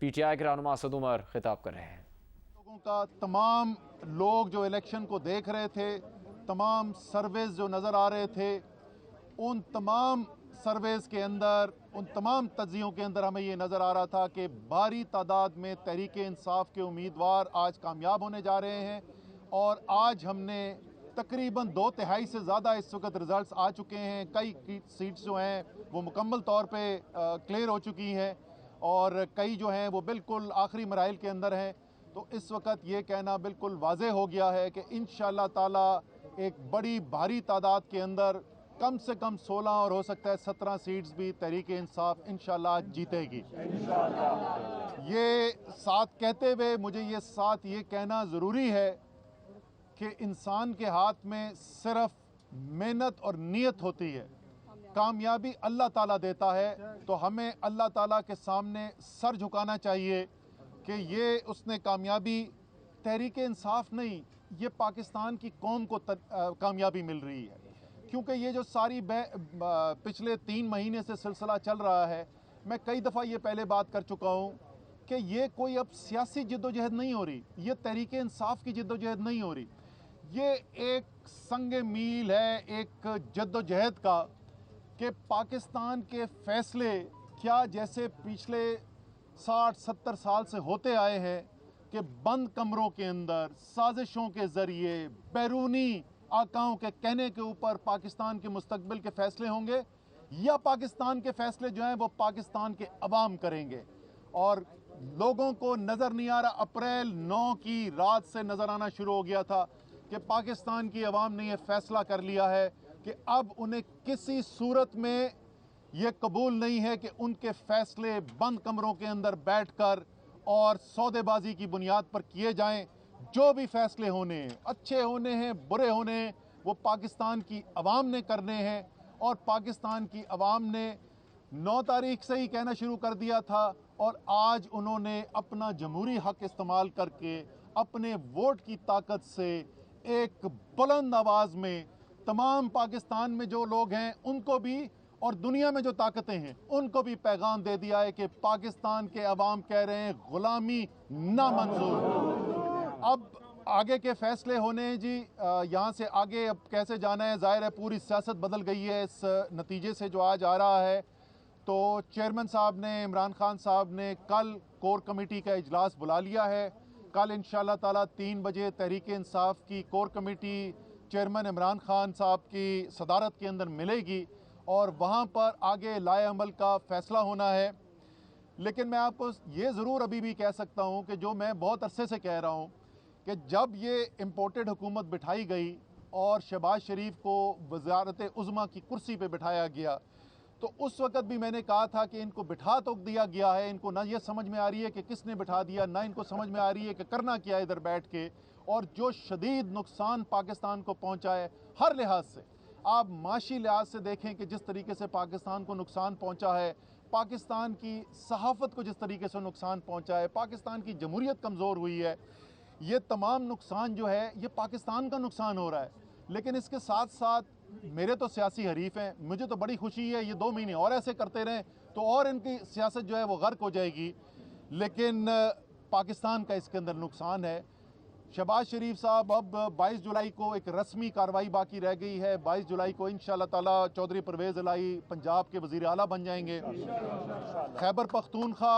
PTI के रहनुमा असद उमर खिताब कर रहे हैं। लोगों का तमाम लोग जो इलेक्शन को देख रहे थे, तमाम सर्वेज जो नज़र आ रहे थे, उन तमाम सर्वेज के अंदर, उन तमाम तज्जियों के अंदर हमें ये नज़र आ रहा था कि भारी तादाद में तहरीक इंसाफ के उम्मीदवार आज कामयाब होने जा रहे हैं। और आज हमने तकरीबन 2/3 से ज़्यादा इस वक्त रिज़ल्ट्स आ चुके हैं। कई सीट्स जो हैं वो मुकम्मल तौर पे क्लियर हो चुकी हैं और कई जो हैं वो बिल्कुल आखिरी मराइल के अंदर हैं। तो इस वक्त ये कहना बिल्कुल वाज़े हो गया है कि इंशाअल्लाह ताला एक बड़ी भारी तादाद के अंदर कम से कम 16 और हो सकता है 17 सीट्स भी तहरीक इंसाफ इंशाअल्लाह जीतेगी। ये साथ कहते हुए मुझे ये कहना ज़रूरी है कि इंसान के हाथ में सिर्फ मेहनत और नीयत होती है। कामयाबी अल्लाह ताला देता है, तो हमें अल्लाह ताला के सामने सर झुकाना चाहिए कि ये उसने कामयाबी तहरीक इंसाफ नहीं, ये पाकिस्तान की कौम को कामयाबी मिल रही है। क्योंकि ये जो सारी पिछले 3 महीने से सिलसिला चल रहा है, मैं कई दफ़ा ये पहले बात कर चुका हूँ कि ये कोई अब सियासी जद्दोजहद नहीं हो रही, ये तहरीक इंसाफ की जद्दोजहद नहीं हो रही, ये एक संग मील है एक जद्दोजहद का कि पाकिस्तान के फ़ैसले क्या जैसे पिछले 60-70 साल से होते आए हैं कि बंद कमरों के अंदर साजिशों के ज़रिए बैरूनी आकाओं के कहने के ऊपर पाकिस्तान के मुस्तकबिल के फ़ैसले होंगे, या पाकिस्तान के फ़ैसले जो हैं वो पाकिस्तान के अवाम करेंगे। और लोगों को नज़र नहीं आ रहा, अप्रैल 9 की रात से नज़र आना शुरू हो गया था कि पाकिस्तान की अवाम ने यह फ़ैसला कर लिया है कि अब उन्हें किसी सूरत में ये कबूल नहीं है कि उनके फ़ैसले बंद कमरों के अंदर बैठकर और सौदेबाजी की बुनियाद पर किए जाएं। जो भी फ़ैसले होने हैं, अच्छे होने हैं, बुरे होने हैं, वो पाकिस्तान की अवाम ने करने हैं। और पाकिस्तान की अवाम ने 9 तारीख से ही कहना शुरू कर दिया था और आज उन्होंने अपना जमहूरी हक इस्तेमाल करके अपने वोट की ताकत से एक बुलंद आवाज़ में तमाम पाकिस्तान में जो लोग हैं उनको भी और दुनिया में जो ताकतें हैं उनको भी पैगाम दे दिया है कि पाकिस्तान के अवाम कह रहे हैं गुलामी नामंजूर। अब आगे के फैसले होने हैं जी, यहाँ से आगे अब कैसे जाना है, ज़ाहिर है पूरी सियासत बदल गई है इस नतीजे से जो आज आ रहा है। तो चेयरमैन साहब ने, इमरान खान साहब ने कल कोर कमेटी का इजलास बुला लिया है। कल इंशाअल्लाह ताला 3 बजे तहरीक इंसाफ की core committee chairman Imran Khan साहब की सदारत के अंदर मिलेगी और वहाँ पर आगे लाए अमल का फ़ैसला होना है। लेकिन मैं आपको ये ज़रूर अभी भी कह सकता हूँ कि जो मैं बहुत अरसे से कह रहा हूँ कि जब ये इम्पोर्टेड हुकूमत बिठाई गई और शहबाज शरीफ को वज़ारत उज़्मा की कुर्सी पे बिठाया गया, तो उस वक़्त भी मैंने कहा था कि इनको बिठा तो दिया गया है, इनको ना ये समझ में आ रही है कि किसने बिठा दिया, ना इनको समझ में आ रही है कि करना क्या है इधर बैठ के। और जो शदीद नुकसान पाकिस्तान को पहुँचा है हर लिहाज से, आप माशी लिहाज से देखें कि जिस तरीके से पाकिस्तान को नुकसान पहुँचा है, पाकिस्तान की सहाफ़त को जिस तरीके से नुकसान पहुँचा है, पाकिस्तान की जमहूरियत कमज़ोर हुई है, ये तमाम नुकसान जो है ये पाकिस्तान का नुकसान हो रहा है। लेकिन इसके साथ साथ मेरे तो सियासी हरीफ हैं, मुझे तो बड़ी खुशी है ये 2 महीने और ऐसे करते रहें तो और इनकी सियासत जो है वो गर्क हो जाएगी। लेकिन पाकिस्तान का इसके अंदर नुकसान है। शहबाज शरीफ साहब अब 22 जुलाई को एक रस्मी कार्रवाई बाकी रह गई है। 22 जुलाई को इंशाअल्लाह ताला चौधरी परवेज़ इलाही पंजाब के वज़ीर आला बन जाएंगे। खैबर पख्तूनख्वा,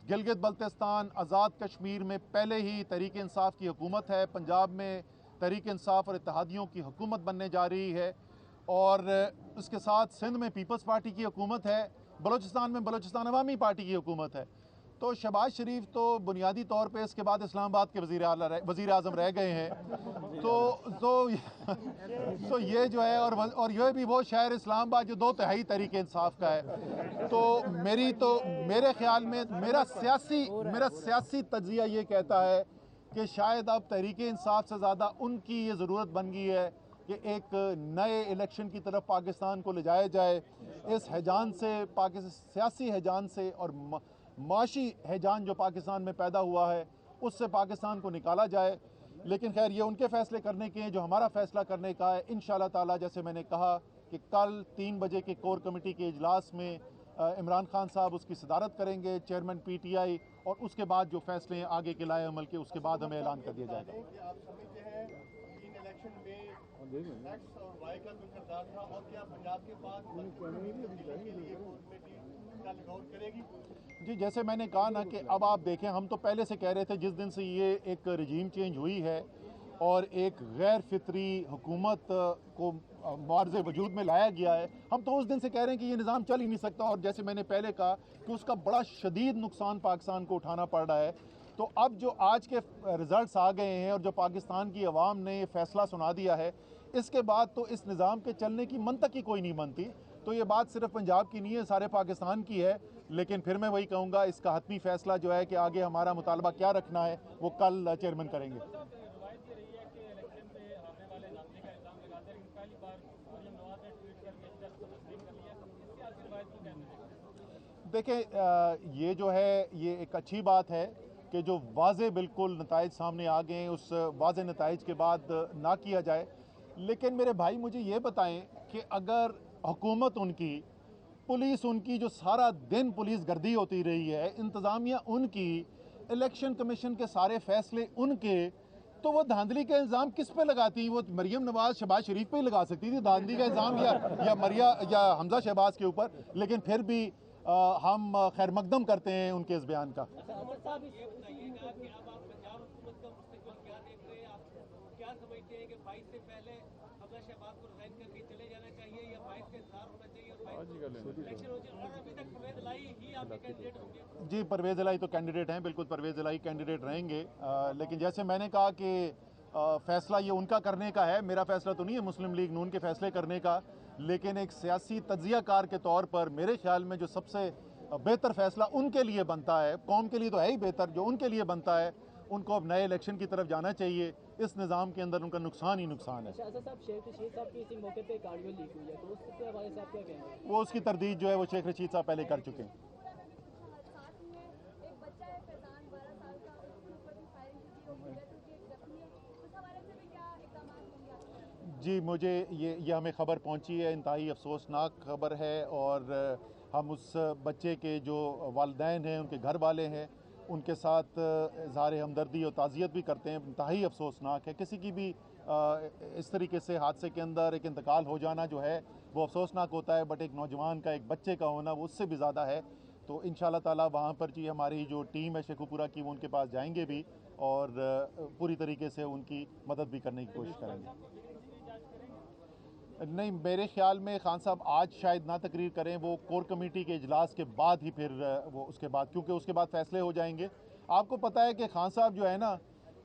गिलगित बल्तिस्तान, आज़ाद कश्मीर में पहले ही तहरीक इंसाफ की हुकूमत है। पंजाब में तहरीक इंसाफ और इत्तेहादियों की हुकूमत बनने जा रही है और उसके साथ सिंध में पीपल्स पार्टी की हुकूमत है, बलूचिस्तान में बलूचिस्तान अवामी पार्टी की हुकूमत है। तो शहबाज शरीफ तो बुनियादी तौर पे इसके बाद इस्लामाबाद के वज़ीर आज़म रह गए हैं। तो ये जो है और यह भी वो शहर इस्लामाबाद जो 2/3 तहरीक इंसाफ का है। तो मेरे ख्याल में मेरा सियासी तज्ज़िया ये कहता है कि शायद अब तहरीक इंसाफ से ज़्यादा उनकी ये ज़रूरत बन गई है कि एक नए इलेक्शन की तरफ पाकिस्तान को ले जाया जाए। इस हैजान से, सियासी हैजान से और माशी हैजान जो पाकिस्तान में पैदा हुआ है उससे पाकिस्तान को निकाला जाए। लेकिन खैर ये उनके फ़ैसले करने के हैं, जो हमारा फ़ैसला करने का है। इंशाअल्लाह ताला जैसे मैंने कहा कि कल 3 बजे के कोर कमेटी के इजलास में इमरान खान साहब उसकी सदारत करेंगे, चेयरमैन पीटीआई, और उसके बाद जो फैसले हैं आगे के लाए अमल के, उसके बाद हमें ऐलान कर दिया जाएगा। आप समझते हैं इन इलेक्शन में एक्स और वाई का कोई किरदार था, और क्या पंजाब के बाद के लिए कोर कमेटी का गौर करेगी? जी, जैसे मैंने कहा ना कि अब आप देखें, हम तो पहले से कह रहे थे जिस दिन से ये एक रजीम चेंज हुई है और एक गैर फितरी हुकूमत को मुआवजे वजूद में लाया गया है, हम तो उस दिन से कह रहे हैं कि ये निज़ाम चल ही नहीं सकता। और जैसे मैंने पहले कहा कि उसका बड़ा शदीद नुकसान पाकिस्तान को उठाना पड़ रहा है। तो अब जो आज के रिज़ल्ट्स आ गए हैं और जो पाकिस्तान की आवाम ने ये फ़ैसला सुना दिया है, इसके बाद तो इस निज़ाम के चलने की मंतक ही कोई नहीं बनती। तो ये बात सिर्फ पंजाब की नहीं है, सारे पाकिस्तान की है। लेकिन फिर मैं वही कहूँगा, इसका हतमी फ़ैसला जो है कि आगे हमारा मुतालबा क्या रखना है, वो कल चेयरमैन करेंगे। देखें, ये जो है ये एक अच्छी बात है कि जो वाज़े बिल्कुल नताइज सामने आ गए हैं, उस वाज़े नताइज के बाद ना किया जाए। लेकिन मेरे भाई मुझे ये बताएं कि अगर हुकूमत उनकी, पुलिस उनकी, जो सारा दिन पुलिस गर्दी होती रही है, इंतज़ामिया उनकी, इलेक्शन कमीशन के सारे फैसले उनके, तो वो धांधली का इल्ज़ाम किस पे लगाती? वो मरियम नवाज़ शहबाज शरीफ पे ही लगा सकती थी धांधली का इल्ज़ाम, या हमजा शहबाज के ऊपर। लेकिन फिर भी हम खैर मकदम करते हैं उनके इस बयान का। जी, परवेज़ इलाही तो कैंडिडेट हैं, बिल्कुल परवेज़ इलाही कैंडिडेट रहेंगे। लेकिन जैसे मैंने कहा कि फ़ैसला ये उनका करने का है, मेरा फ़ैसला तो नहीं है मुस्लिम लीग नून के फ़ैसले करने का। लेकिन एक सियासी तज्ज़ियाकार के तौर पर मेरे ख्याल में जो सबसे बेहतर फ़ैसला उनके लिए बनता है, कौम के लिए तो है ही बेहतर, जो उनके लिए बनता है, उनको अब नए इलेक्शन की तरफ जाना चाहिए। इस निज़ाम के अंदर उनका नुकसान ही नुकसान है। वो उसकी तरदीद जो है वो शेख रशीद साहब पहले कर चुके हैं। जी, मुझे ये हमें ख़बर पहुंची है, इंतहाई अफसोसनाक ख़बर है। और हम उस बच्चे के जो वालिदैन हैं, उनके घर वाले हैं, उनके साथ इज़हार हमदर्दी और ताज़ियत भी करते हैं। इंतहाई अफसोसनाक है, किसी की भी इस तरीके से हादसे के अंदर एक इंतकाल हो जाना जो है वो अफसोसनाक होता है, बट एक नौजवान का, एक बच्चे का होना वो उससे भी ज़्यादा है। तो इंशाअल्लाह ताला वहाँ पर जी हमारी जो टीम है शेखुपुरा की, वो उनके पास जाएंगे भी और पूरी तरीके से उनकी मदद भी करने की कोशिश करेंगे। नहीं, मेरे ख्याल में खान साहब आज शायद ना तकरीर करें, वो कोर कमेटी के इजलास के बाद ही फिर वो उसके बाद, क्योंकि उसके बाद फैसले हो जाएंगे। आपको पता है कि खान साहब जो है ना,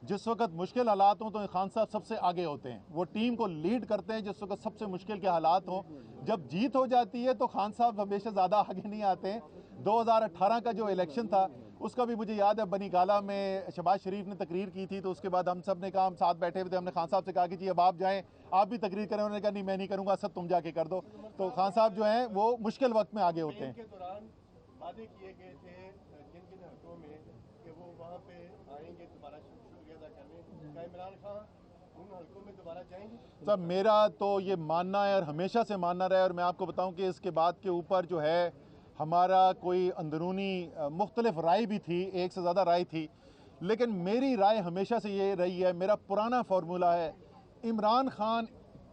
जिस वक्त मुश्किल हालात हों तो खान साहब सबसे आगे होते हैं, वो टीम को लीड करते हैं जिस वक्त सबसे मुश्किल के हालात हों। जब जीत हो जाती है तो खान साहब हमेशा ज़्यादा आगे नहीं आते हैं। 2018 का जो इलेक्शन था उसका भी मुझे याद है, बनी गाला में शहबाज शरीफ ने तकरीर की थी, तो उसके बाद हम सब ने कहा, हम साथ बैठे हुए थे, हमने खान साहब से कहा कि जी अब आप जाएं, आप भी तकरीर करें। उन्होंने कहा नहीं मैं नहीं करूंगा, असद तुम जाके कर दो। तो खान साहब जो हैं वो मुश्किल वक्त में आगे होते हैं। के दौरान वादे किए गए थे जिन जिन हलकों में कि वो वहाँ पे आएंगे दोबारा शुक्रिया अदा करने, क्या इमरान खान उन हलकों में दोबारा जाएंगे? सब मेरा तो ये मानना है और हमेशा से मानना रहा है। और मैं आपको बताऊं कि इसके बाद के ऊपर जो है हमारा कोई अंदरूनी मुख्तलिफ राय भी थी, एक से ज़्यादा राय थी, लेकिन मेरी राय हमेशा से ये रही है, मेरा पुराना फार्मूला है, इमरान खान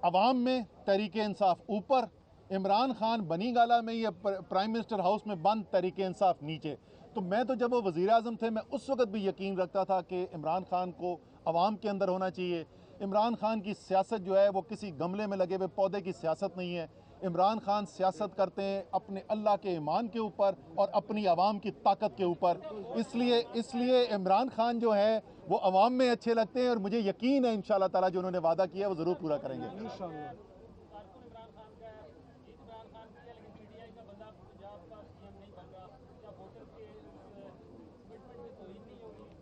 अवाम में, तहरीक इंसाफ ऊपर, इमरान खान बनी गाला में या प्राइम मिनिस्टर हाउस में बंद, तहरीक इंसाफ नीचे। तो मैं तो जब वो वज़ीर आज़म थे मैं उस वक्त भी यकीन रखता था कि इमरान खान को अवाम के अंदर होना चाहिए। इमरान खान की सियासत जो है वो किसी गमले में लगे हुए पौधे की सियासत नहीं है। इमरान खान सियासत करते हैं अपने अल्लाह के ईमान के ऊपर और अपनी आवाम की ताकत के ऊपर। इसलिए इमरान खान जो है वो आवाम में अच्छे लगते हैं और मुझे यकीन है इंशाअल्लाह ताला जो उन्होंने वादा किया है वो ज़रूर पूरा करेंगे।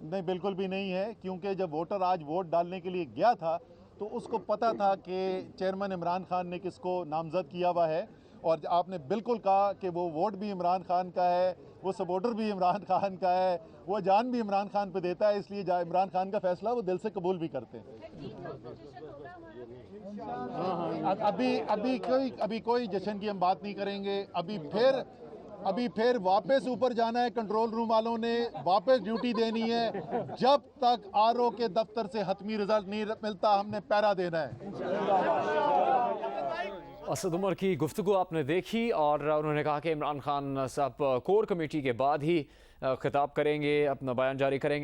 नहीं, बिल्कुल भी नहीं है, क्योंकि जब वोटर आज वोट डालने के लिए गया था तो उसको पता था कि चेयरमैन इमरान खान ने किसको नामज़द किया हुआ है। और आपने बिल्कुल कहा कि वो वोट भी इमरान खान का है, वो सपोर्टर भी इमरान खान का है, वो जान भी इमरान खान पे देता है, इसलिए इमरान खान का फैसला वो दिल से कबूल भी करते हैं। अभी कोई जश्न की हम बात नहीं करेंगे। अभी फिर अभी फिर वापस ऊपर जाना है, कंट्रोल रूम वालों ने वापस ड्यूटी देनी है। जब तक आरओ के दफ्तर से हतमी रिजल्ट नहीं मिलता हमने पहरा देना है। असद उमर की गुफ्तगू आपने देखी और उन्होंने कहा कि इमरान खान साहब कोर कमेटी के बाद ही खिताब करेंगे, अपना बयान जारी करेंगे।